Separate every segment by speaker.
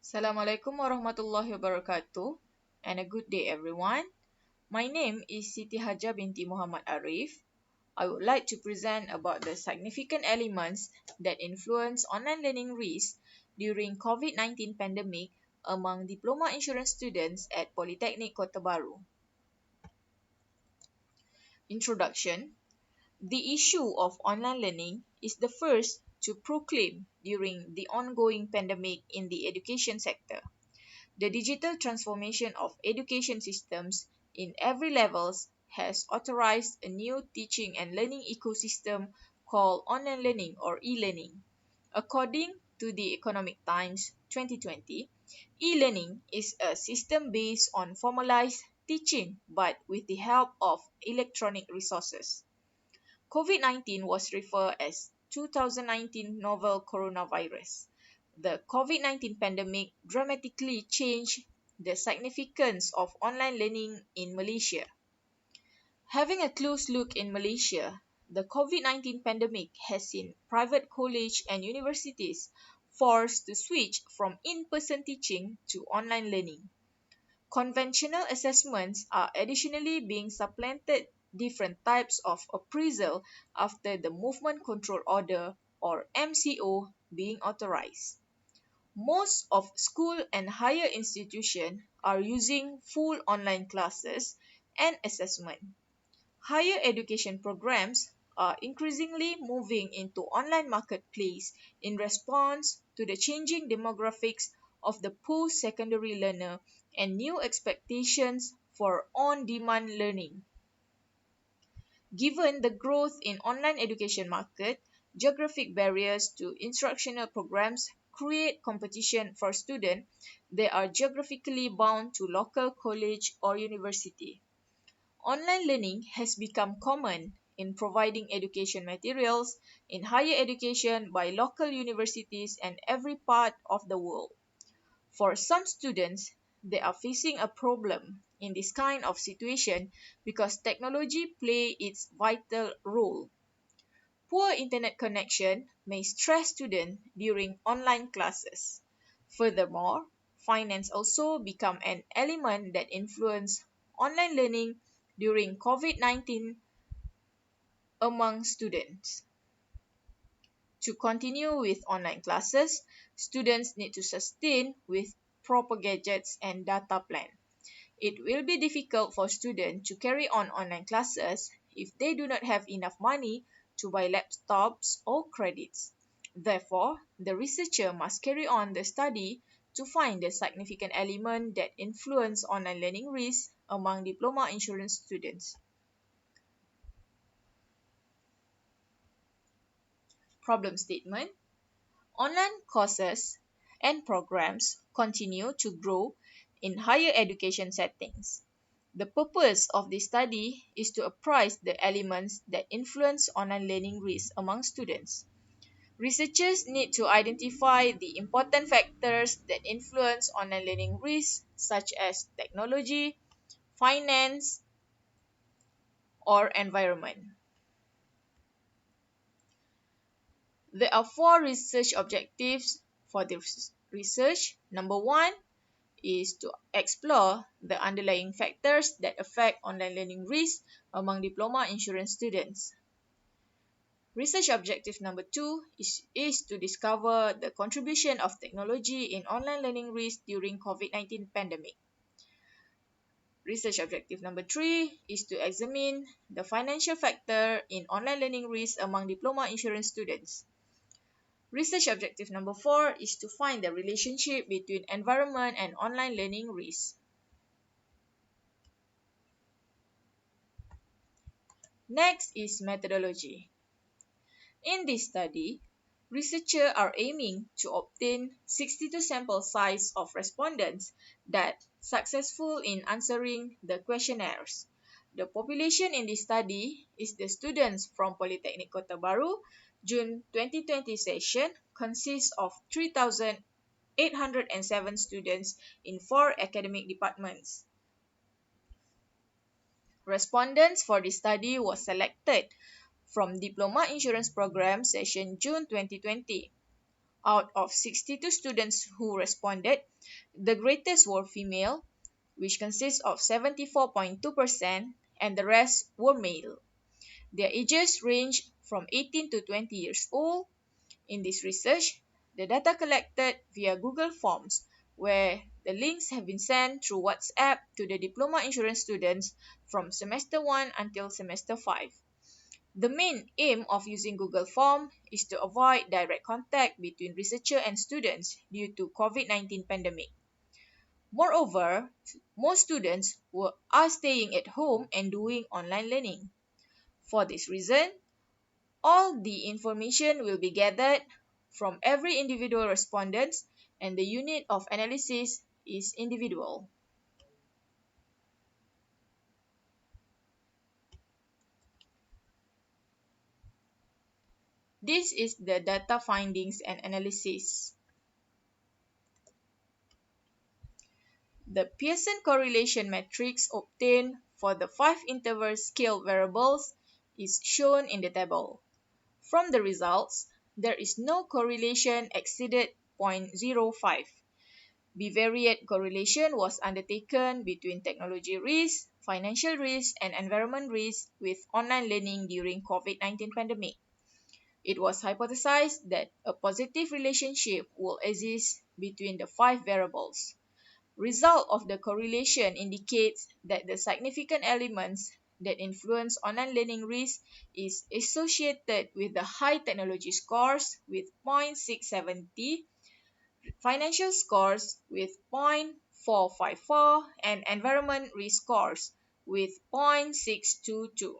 Speaker 1: Assalamualaikum warahmatullahi wabarakatuh and a good day everyone. My name is Siti Hajar binti Muhammad Arif. I would like to present about the significant elements that influence online learning risk during COVID-19 pandemic among diploma insurance students at Polytechnic Kota Baru. Introduction. The issue of online learning is the first to proclaim during the ongoing pandemic in the education sector. The digital transformation of education systems in every levels has authorized a new teaching and learning ecosystem called online learning or e-learning. According to the Economic Times 2020, e-learning is a system based on formalized teaching but with the help of electronic resources. COVID-19 was referred as 2019 novel coronavirus. The COVID-19 pandemic dramatically changed the significance of online learning in Malaysia. Having a close look in Malaysia, the COVID-19 pandemic has seen private college and universities forced to switch from in-person teaching to online learning. Conventional assessments are additionally being supplanted different types of appraisal after the Movement Control Order or MCO being authorized. Most of school and higher institutions are using full online classes and assessment. Higher education programs are increasingly moving into online marketplace in response to the changing demographics of the post-secondary learner and new expectations for on-demand learning. Given the growth in online education market, geographic barriers to instructional programs create competition for students. They are geographically bound to local college or university. Online learning has become common in providing education materials in higher education by local universities and every part of the world. For some students, they are facing a problem in this kind of situation because technology plays its vital role. Poor internet connection may stress students during online classes. Furthermore, finance also become an element that influence online learning during COVID-19 among students. To continue with online classes, students need to sustain with proper gadgets and data plan. It will be difficult for students to carry on online classes if they do not have enough money to buy laptops or credits. Therefore, the researcher must carry on the study to find the significant element that influence online learning risk among diploma insurance students. Problem statement. Online courses and programs continue to grow in higher education settings. The purpose of this study is to apprise the elements that influence online learning risk among students. Researchers need to identify the important factors that influence online learning risk, such as technology, finance, or environment. There are four research objectives for this research. Number one is to explore the underlying factors that affect online learning risk among diploma insurance students. Research objective number two is to discover the contribution of technology in online learning risk during COVID-19 pandemic. Research objective number three is to examine the financial factor in online learning risk among diploma insurance students. Research objective number four is to find the relationship between environment and online learning risk. Next is methodology. In this study, researchers are aiming to obtain 62 sample size of respondents that successful in answering the questionnaires. The population in this study is the students from Polytechnic Kota Baru. June 2020 session consists of 3,807 students in 4 academic departments. Respondents for this study was selected from Diploma Insurance Program session June 2020. Out of 62 students who responded, the greatest were female, which consists of 74.2%, and the rest were male. Their ages ranged from 18 to 20 years old. In this research, the data collected via Google Forms, where the links have been sent through WhatsApp to the diploma insurance students from semester 1 until semester 5. The main aim of using Google Form is to avoid direct contact between researcher and students due to COVID-19 pandemic. Moreover, most students are staying at home and doing online learning. For this reason, all the information will be gathered from every individual respondent, and the unit of analysis is individual. This is the data findings and analysis. The Pearson correlation matrix obtained for the 5-interval scale variables is shown in the table. From the results, there is no correlation exceeded 0.05. Bivariate correlation was undertaken between technology risk, financial risk, and environment risk with online learning during COVID-19 pandemic. It was hypothesized that a positive relationship will exist between the 5 variables. Result of the correlation indicates that the significant elements that influence online learning risk is associated with the high technology scores with 0.670, financial scores with 0.454, and environment risk scores with 0.622.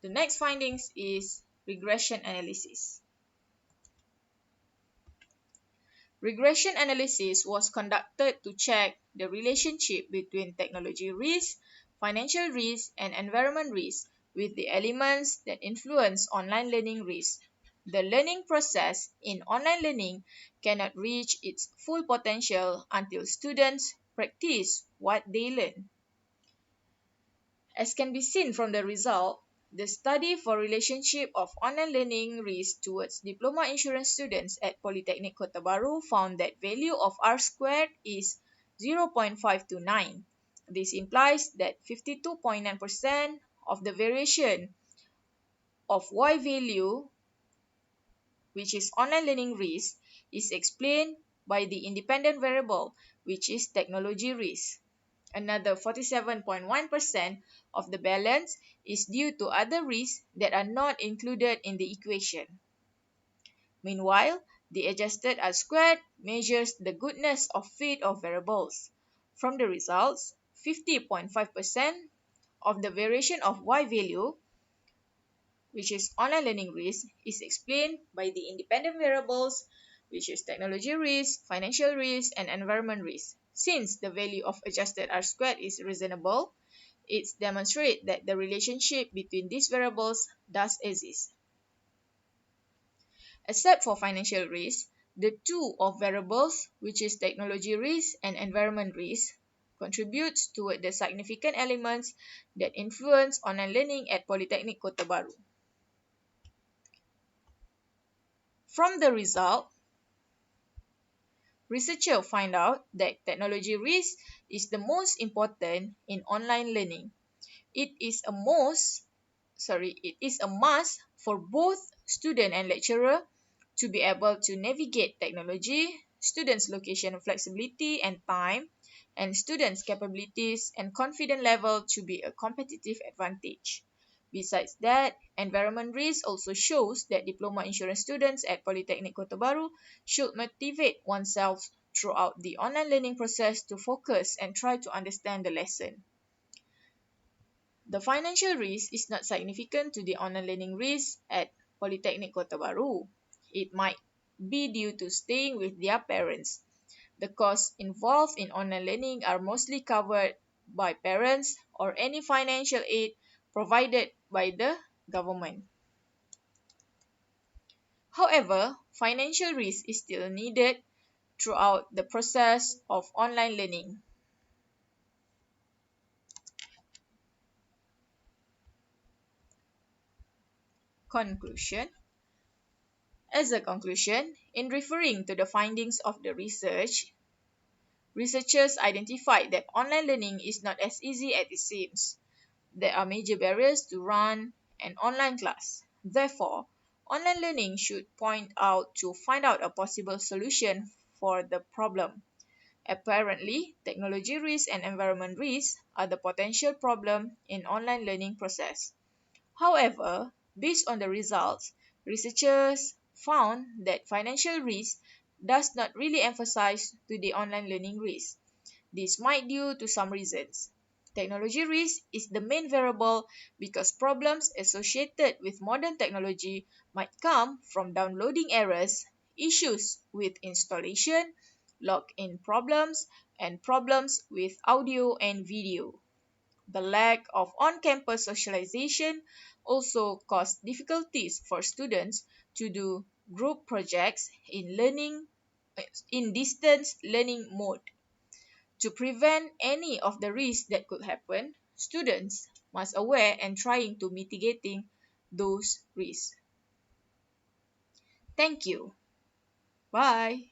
Speaker 1: The next findings is regression analysis. Regression analysis was conducted to check the relationship between technology risk, financial risk, and environment risk with the elements that influence online learning risk. The learning process in online learning cannot reach its full potential until students practice what they learn. As can be seen from the result, the study for relationship of online learning risk towards diploma insurance students at Polytechnic Kota Baru found that value of R squared is 0.529. This implies that 52.9% of the variation of Y value, which is online learning risk, is explained by the independent variable, which is technology risk. Another 47.1% of the balance is due to other risks that are not included in the equation. Meanwhile, the adjusted R squared measures the goodness of fit of variables. From the results, 50.5% of the variation of Y value, which is online learning risk, is explained by the independent variables, which is technology risk, financial risk, and environment risk. Since the value of adjusted R squared is reasonable, it demonstrates that the relationship between these variables does exist. Except for financial risk, the two of variables, which is technology risk and environment risk, contributes toward the significant elements that influence online learning at Polytechnic Kota Baru. From the result, researchers find out that technology risk is the most important in online learning. It is a must for both student and lecturer to be able to navigate technology, students' location flexibility and time, and students' capabilities and confidence level to be a competitive advantage. Besides that, environment risk also shows that diploma insurance students at Polytechnic Kota Baru should motivate oneself throughout the online learning process to focus and try to understand the lesson. The financial risk is not significant to the online learning risk at Polytechnic Kota Baru. It might be due to staying with their parents. The costs involved in online learning are mostly covered by parents or any financial aid provided by the government. However, financial risk is still needed throughout the process of online learning. Conclusion. As a conclusion, in referring to the findings of the research, researchers identified that online learning is not as easy as it seems. There are major barriers to run an online class. Therefore, online learning should point out to find out a possible solution for the problem. Apparently, technology risk and environment risk are the potential problem in online learning process. However, based on the results, researchers found that financial risk does not really emphasize to the online learning risk. This might due to some reasons. Technology risk is the main variable because problems associated with modern technology might come from downloading errors, issues with installation, login problems, and problems with audio and video. The lack of on-campus socialization also caused difficulties for students to do group projects in distance learning mode. To prevent any of the risks that could happen, students must aware and trying to mitigating those risks. Thank you. Bye.